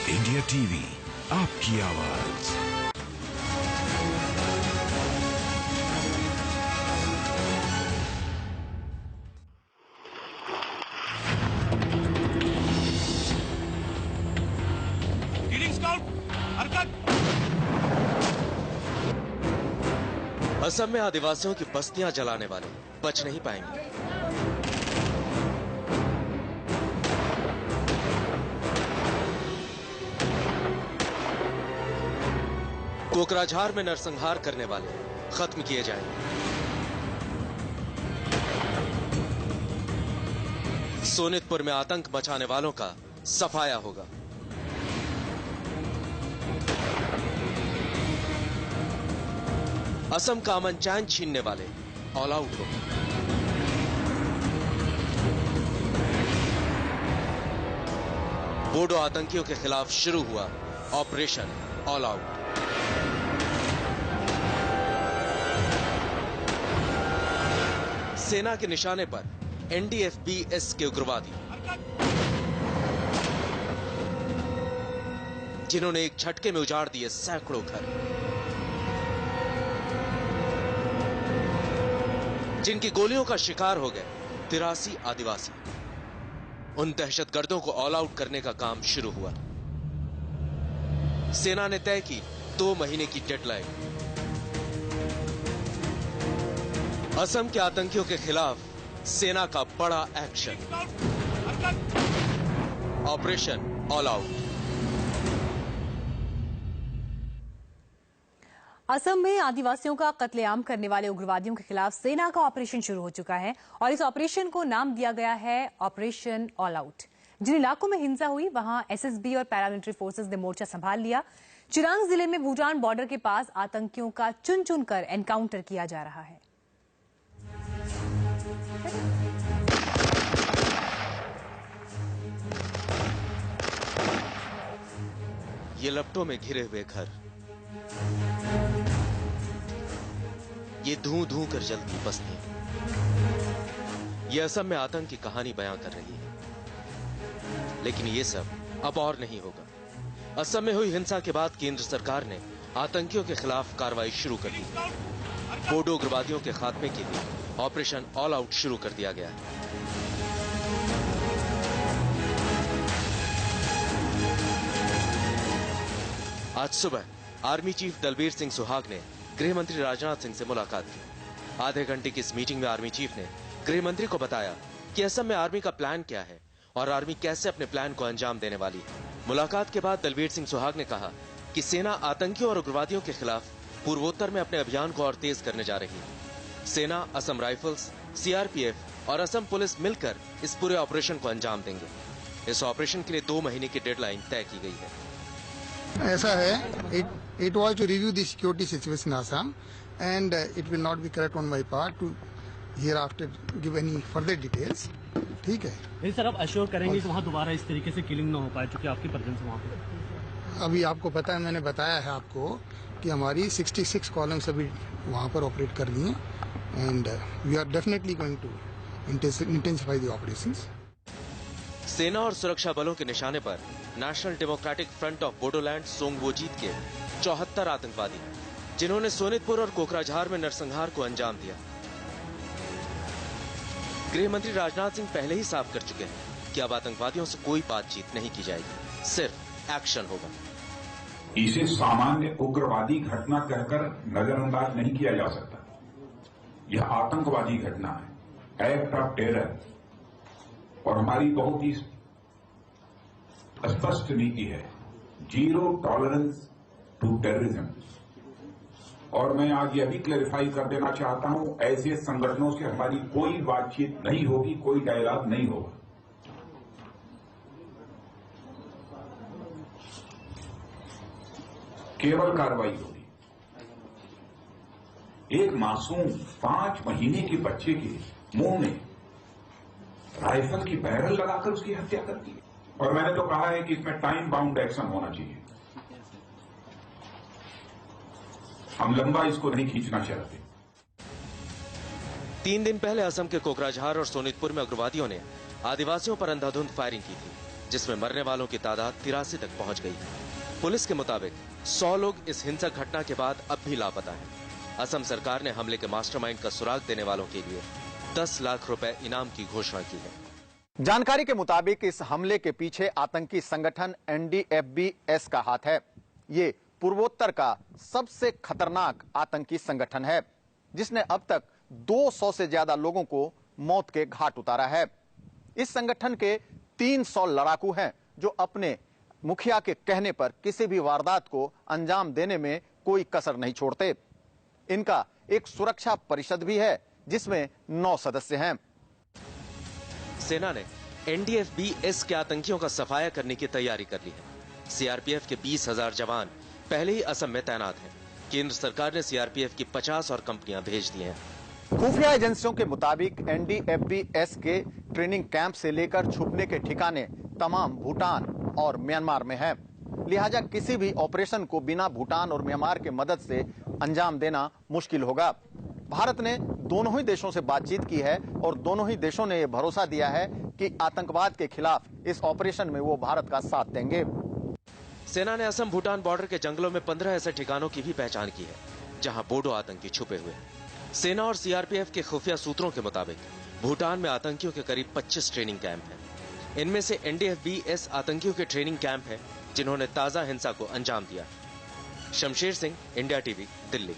India TV, आपकी आवाज। असम में आदिवासियों की बस्तियां जलाने वाले बच नहीं पाएंगे। कोकराझार में नरसंहार करने वाले खत्म किए जाएंगे। सोनितपुर में आतंक मचाने वालों का सफाया होगा। असम का अमन चैन छीनने वाले ऑल आउट होंगे। बोडो आतंकियों के खिलाफ शुरू हुआ ऑपरेशन ऑल आउट। सेना के निशाने पर NDFBS के उग्रवादी, जिन्होंने एक झटके में उजाड़ दिए सैकड़ों घर, जिनकी गोलियों का शिकार हो गए 83 आदिवासी। उन दहशतगर्दों को ऑल आउट करने का काम शुरू हुआ। सेना ने तय की 2 महीने की डेडलाइन। असम के आतंकियों के खिलाफ सेना का बड़ा action, operation all out. Assam में आदिवासियों का कत्लेआम करने वाले उग्रवादियों के खिलाफ सेना का ऑपरेशन शुरू हो चुका है और इस ऑपरेशन को नाम दिया गया है ऑपरेशन ऑल आउट। जिन इलाकों में हिंसा हुई वहां SSB और पैरामिलिट्री फोर्सेस ने मोर्चा संभाल लिया। चिरांग जिले में भूटान बॉर्डर के पास आतंकियों का चुन चुनकर एनकाउंटर किया जा रहा है। ये लपटों में घिरे हुए घर, ये धूं धूं कर जलती बस्तियां, ये असम में आतंक की कहानी बयां कर रही है। लेकिन ये सब अब और नहीं होगा। असम में हुई हिंसा के बाद केंद्र सरकार ने आतंकियों के खिलाफ कार्रवाई शुरू कर दी। बोडो उग्रवादियों के खात्मे के लिए ऑपरेशन ऑल आउट शुरू कर दिया गया है। आज सुबह आर्मी चीफ दलबीर सिंह सुहाग ने गृह मंत्री राजनाथ सिंह से मुलाकात की। आधे घंटे की इस मीटिंग में आर्मी चीफ ने गृह मंत्री को बताया कि असम में आर्मी का प्लान क्या है और आर्मी कैसे अपने प्लान को अंजाम देने वाली है। मुलाकात के बाद दलबीर सिंह सुहाग ने कहा कि सेना आतंकियों और उग्रवादियों के खिलाफ पूर्वोत्तर में अपने अभियान को और तेज करने जा रही है। सेना, असम राइफल्स, CRPF और असम पुलिस मिलकर इस पूरे ऑपरेशन को अंजाम देंगे। इस ऑपरेशन के लिए 2 महीने की डेडलाइन तय की गई है। ऐसा है, it was to review the security situation in Assam and it will not be correct on my part to hereafter give any further details. ठीक है। नहीं सर, आप अश्योर करेंगे कि वहाँ दोबारा इस तरीके से किलिंग ना हो पाए, क्योंकि आपकी प्रेजेंस वहाँ पे। अभी आपको पता है, मैंने बताया है आपको कि हमारी 66 कॉलम्स अभी वहाँ पर ऑपरेट कर रही हैं and we are definitely going to intensify the operations. सेना और सुरक्षा बलों के निशाने पर National Democratic Front of Bodoland Songbijit के 74 आतंकवादी, जिन्होंने सोनितपुर और कोकराझार में नरसंहार को अंजाम दिया। गृह मंत्री राजनाथ सिंह पहले ही साफ कर चुके हैं कि अब आतंकवादियों से कोई बातचीत नहीं की जाएगी, सिर्फ एक्शन होगा। इसे सामान्य उग्रवादी घटना कहकर नजरअंदाज नहीं किया जा सकता। यह आतंकवादी घटना है, एक्ट ऑफ टेरर, और हमारी बहुत ही स्पष्ट नीति है, 0 टॉलरेंस टू टेररिज्म। और मैं आज यह भी क्लैरिफाई कर देना चाहता हूं, ऐसे संगठनों से हमारी कोई बातचीत नहीं होगी, कोई डायलॉग नहीं होगा। केवल कार्रवाई होगी। एक मासूम 5 महीने के बच्चे के मुंह में राइफल की बैरल लगाकर उसकी हत्या कर दी। और मैंने तो कहा है कि इसमें टाइम बाउंड एक्शन होना चाहिए। हम लंबा इसको नहीं खींचना चाहते। 3 दिन पहले असम के कोकराझार और सोनितपुर में उग्रवादियों ने आदिवासियों पर अंधाधुंध फायरिंग की थी। जिसमें मरने वालों की तादाद 83 तक पहुंच गई। पुलिस के मुताबिक 100 लोग इस हिंसक घटना के बाद अब भी लापता हैं। असम सरकार ने हमले के मास्टरमाइंड का सुराग देने वालों के लिए 10 लाख रुपए इनाम की घोषणा की है। जानकारी के मुताबिक इस हमले के पीछे आतंकी संगठन NDFBS का हाथ है। ये पूर्वोत्तर का सबसे खतरनाक आतंकी संगठन है, जिसने अब तक 200 से ज्यादा लोगों को मौत के घाट उतारा है। इस संगठन के 300 लड़ाकू हैं, जो अपने मुखिया के कहने पर किसी भी वारदात को अंजाम देने में कोई कसर नहीं छोड़ते। इनका एक सुरक्षा परिषद भी है, जिसमें 9 सदस्य हैं। सेना ने NDFBS के आतंकियों का सफाया करने की तैयारी कर ली है। CRPF के 20,000 जवान पहले ही असम में तैनात हैं। केंद्र सरकार ने CRPF की 50 और कंपनियां भेज दी हैं। खुफिया एजेंसियों के मुताबिक NDFBS के ट्रेनिंग कैंप से लेकर छुपने के ठिकाने तमाम भूटान और म्यांमार में हैं। लिहाजा किसी भी ऑपरेशन को बिना भूटान और म्यांमार के मदद से अंजाम देना मुश्किल होगा। भारत ने दोनों ही देशों से बातचीत की है और दोनों ही देशों ने यह भरोसा दिया है कि आतंकवाद के खिलाफ इस ऑपरेशन में वो भारत का साथ देंगे। सेना ने असम भूटान बॉर्डर के जंगलों में 15 ऐसे ठिकानों की भी पहचान की है, जहां बोडो आतंकी छुपे हुए हैं। सेना और CRPF के खुफिया सूत्रों के मुताबिक भूटान में आतंकियों के करीब 25 ट्रेनिंग कैंप हैं। इनमें से NDFBS आतंकियों के ट्रेनिंग कैंप हैं, जिन्होंने ताजा हिंसा को अंजाम दिया। Shamsher Singh, India TV, Delhi.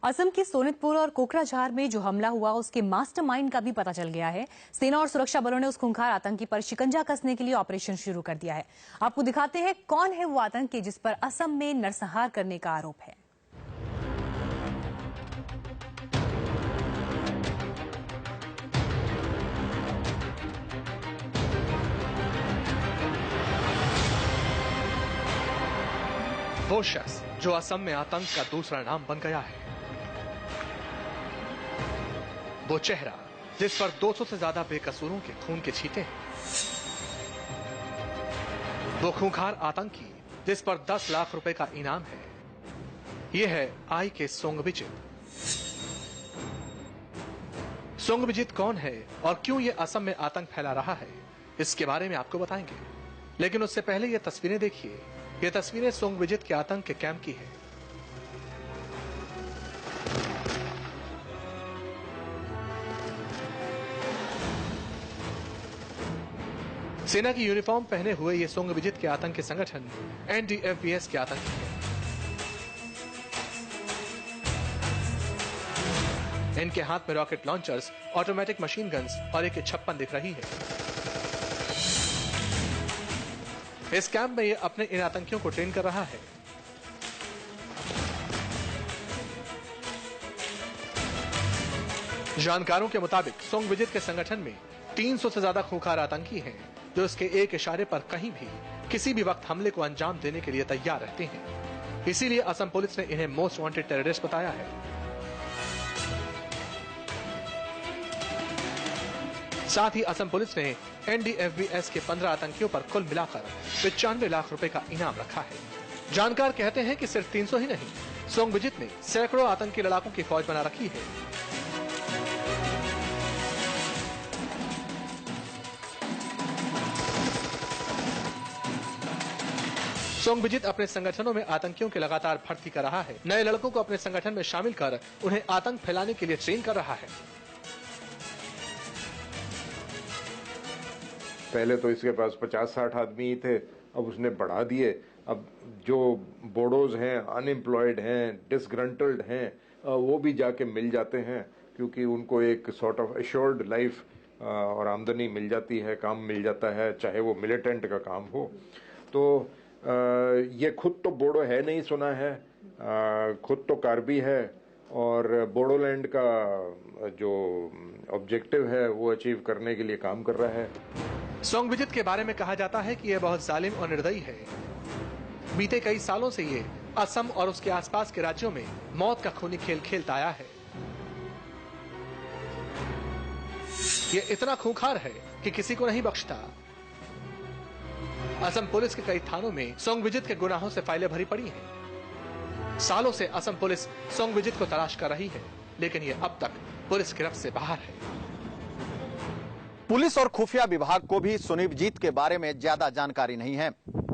असम के सोनितपुर और कोकराझार में जो हमला हुआ, उसके मास्टरमाइंड का भी पता चल गया है। सेना और सुरक्षा बलों ने उस खूंखार आतंकी पर शिकंजा कसने के लिए ऑपरेशन शुरू कर दिया है। आपको दिखाते हैं कौन है वो आतंकी जिस पर असम में नरसंहार करने का आरोप है। वो शख्स जो असम में आतंक का दूसरा नाम बन गया है, वो चेहरा जिस पर 200 से ज्यादा बेकसूरों के खून के छींटे हैं, वो खूंखार आतंकी जिस पर 10 लाख रुपए का इनाम है, ये है IK सोंगविजित। सोंगविजित कौन है और क्यों ये असम में आतंक फैला रहा है, इसके बारे में आपको बताएंगे। लेकिन उससे पहले ये तस्वीरें देखिए। ये तस्वीरें सोंगविजित के आतंक के कैंप की है। सेना की यूनिफॉर्म पहने हुए ये सोंगविजित के आतंकी संगठन NDFBS के आतंकी है। इनके हाथ में rocket launchers, automatic machine guns और AK-56 दिख रही है। इस कैंप में ये अपने इन आतंकियों को ट्रेन कर रहा है। जानकारों के मुताबिक सोंगविजित के संगठन में 300 से ज्यादा खूंखार आतंकी हैं, जो इसके एक इशारे पर कहीं भी किसी भी वक्त हमले को अंजाम देने के लिए तैयार रहते हैं। इसीलिए असम पुलिस ने इन्हें मोस्ट वांटेड टेररिस्ट बताया है। साथ ही असम पुलिस ने NDFBS के 15 आतंकियों पर कुल मिलाकर 95 लाख रुपए का इनाम रखा है। जानकार कहते हैं कि सिर्फ 300 ही नहीं, सोंगविजित ने सैकड़ों आतंकी लड़ाकों की फौज बना रखी है। सोंगविजित अपने संगठनों में आतंकियों की लगातार भर्ती कर रहा है। नए लड़कों को अपने संगठन में शामिल कर उन्हें आतंक फैलाने के लिए ट्रेन कर रहा है। पहले तो इसके पास 50-60 आदमी ही थे, अब उसने बढ़ा दिए। अब जो बोडोज हैं, अनएम्प्लॉयड हैं, डिसग्रंटल्ड हैं, वो भी जाके मिल जाते हैं, क्योंकि उनको एक सॉर्ट ऑफ एश्योर्ड लाइफ और आमदनी मिल जाती है, काम मिल जाता है, चाहे वो मिलिटेंट का काम हो। तो ये खुद तो बोडो है नहीं, सुना है, खुद तो कार्बी है, और बोडोलैंड का जो ऑब्जेक्टिव है वो अचीव करने के लिए काम कर रहा है। सोंगविजित के बारे में कहा जाता है कि यह बहुत जालिम और निर्दयी है। बीते कई सालों से ये असम और उसके आसपास के राज्यों में मौत का खूनी खेल खेलता आया है। ये इतना खूंखार है कि किसी को नहीं बख्शता। असम पुलिस के कई थानों में सोंगविजित के गुनाहों से फाइलें भरी पड़ी हैं। सालों से असम पुलिस सोंगविजित को तलाश कर रही है, लेकिन ये अब तक पुलिस गिरफ्त से बाहर है। पुलिस और खुफिया विभाग को भी सुनिवजीत के बारे में ज्यादा जानकारी नहीं है,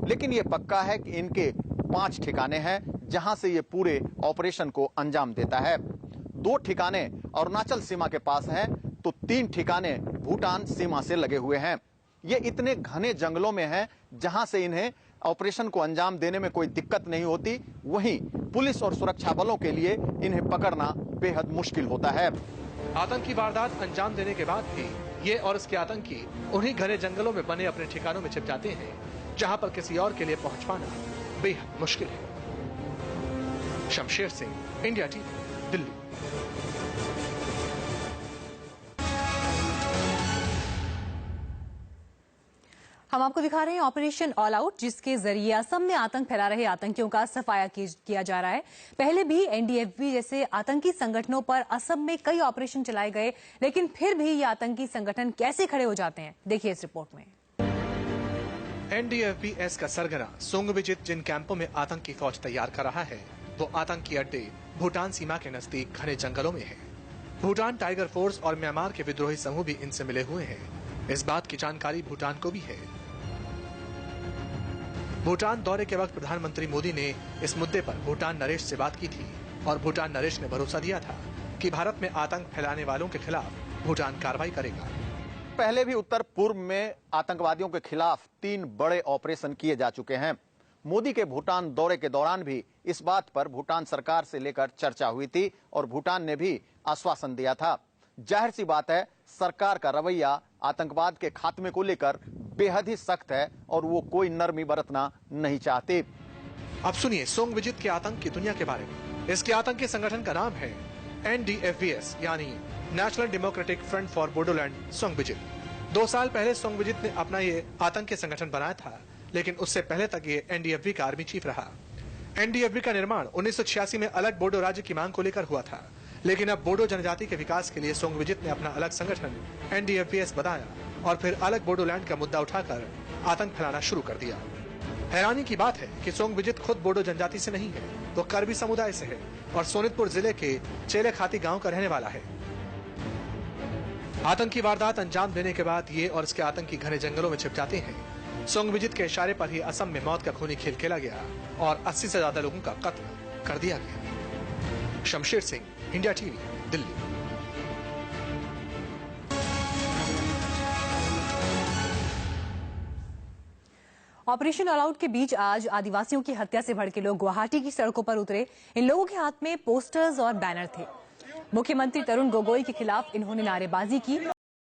लेकिन ये पक्का है कि इनके 5 ठिकाने हैं जहां से ये पूरे ऑपरेशन को अंजाम देता है। 2 ठिकाने अरुणाचल सीमा के पास हैं, तो 3 ठिकाने भूटान सीमा से लगे हुए हैं। ये इतने घने जंगलों में हैं जहां से इन्हें ऑपरेशन को अंजाम देने में कोई दिक्कत नहीं होती। वहीं पुलिस और सुरक्षा बलों के लिए इन्हें पकड़ना बेहद मुश्किल होता है। आतंकी वारदात अंजाम देने के बाद भी ये और इसके आतंकी उन्हीं घने जंगलों में बने अपने ठिकानों में छिप जाते हैं, जहां पर किसी और के लिए पहुंच पाना बेहद मुश्किल है। Shamsher Singh, India TV, Delhi. हम आपको दिखा रहे हैं ऑपरेशन ऑल आउट, जिसके जरिए असम में आतंक फैला रहे आतंकियों का सफाया किया जा रहा है। पहले भी एनडीएफबी जैसे आतंकी संगठनों पर असम में कई ऑपरेशन चलाए गए, लेकिन फिर भी ये आतंकी संगठन कैसे खड़े हो जाते हैं, देखिए इस रिपोर्ट में। एनडीएफबी-एस का सरगना सोंगविजित जिन कैंपों में आतंकी फौज तैयार कर रहा है, वो आतंकी अड्डे भूटान सीमा के नजदीक घने जंगलों में है। भूटान टाइगर फोर्स और म्यांमार के विद्रोही समूह भी इनसे मिले हुए हैं। इस बात की जानकारी भूटान को भी है। भूटान दौरे के वक्त प्रधानमंत्री मोदी ने इस मुद्दे पर भूटान नरेश से बात की थी और भूटान नरेश ने भरोसा दिया था कि भारत में आतंक फैलाने वालों के खिलाफ भूटान कार्रवाई करेगा। पहले भी उत्तर पूर्व में आतंकवादियों के खिलाफ 3 बड़े ऑपरेशन किए जा चुके हैं। मोदी के भूटान दौरे के दौरान भी इस बात पर भूटान सरकार से लेकर चर्चा हुई थी और भूटान ने भी आश्वासन दिया था। जाहिर सी बात है, सरकार का रवैया आतंकवाद के खात्मे को लेकर बेहद ही सख्त है और वो कोई नरमी बरतना नहीं चाहते। अब सुनिए सोंगविजित के आतंक की दुनिया के बारे में। इसके आतंकी संगठन का नाम है एनडीएफबीएस, यानी National Democratic Front for Bodoland Songbijit. 2 साल पहले सोंगविजित ने अपना ये आतंकी संगठन बनाया था, लेकिन उससे पहले तक ये एनडीएफबी का आर्मी चीफ रहा। एनडीएफबी का निर्माण 1986 में अलग बोडो राज्य की मांग को लेकर हुआ था, लेकिन अब बोडो जनजाति के विकास के लिए सोंगविजित ने अपना अलग संगठन एनडीएफबीएस बनाया और फिर अलग बोडोलैंड का मुद्दा उठाकर आतंक फैलाना शुरू कर दिया। हैरानी की बात है कि सोंगविजित खुद बोडो जनजाति से नहीं है, वो कर्बी समुदाय से है और सोनितपुर जिले के चेलेखाती गांव का रहने वाला है। आतंकी वारदात अंजाम देने के बाद ये और इसके आतंकी घने जंगलों में छिप जाते हैं। सोंगविजित के इशारे पर ही असम में मौत का खूनी खेल खेला गया और 80 से ज्यादा लोगों का कत्ल कर दिया गया। Shamsher Singh, India TV, Delhi. Operation all out के बीच आज आदिवासियों की हत्या से भड़के लोग गुवाहाटी की सड़कों पर उतरे। इन लोगों के हाथ में पोस्टर्स और बैनर थे। मुख्यमंत्री तरुण गोगोई के खिलाफ इन्होंने नारेबाजी की।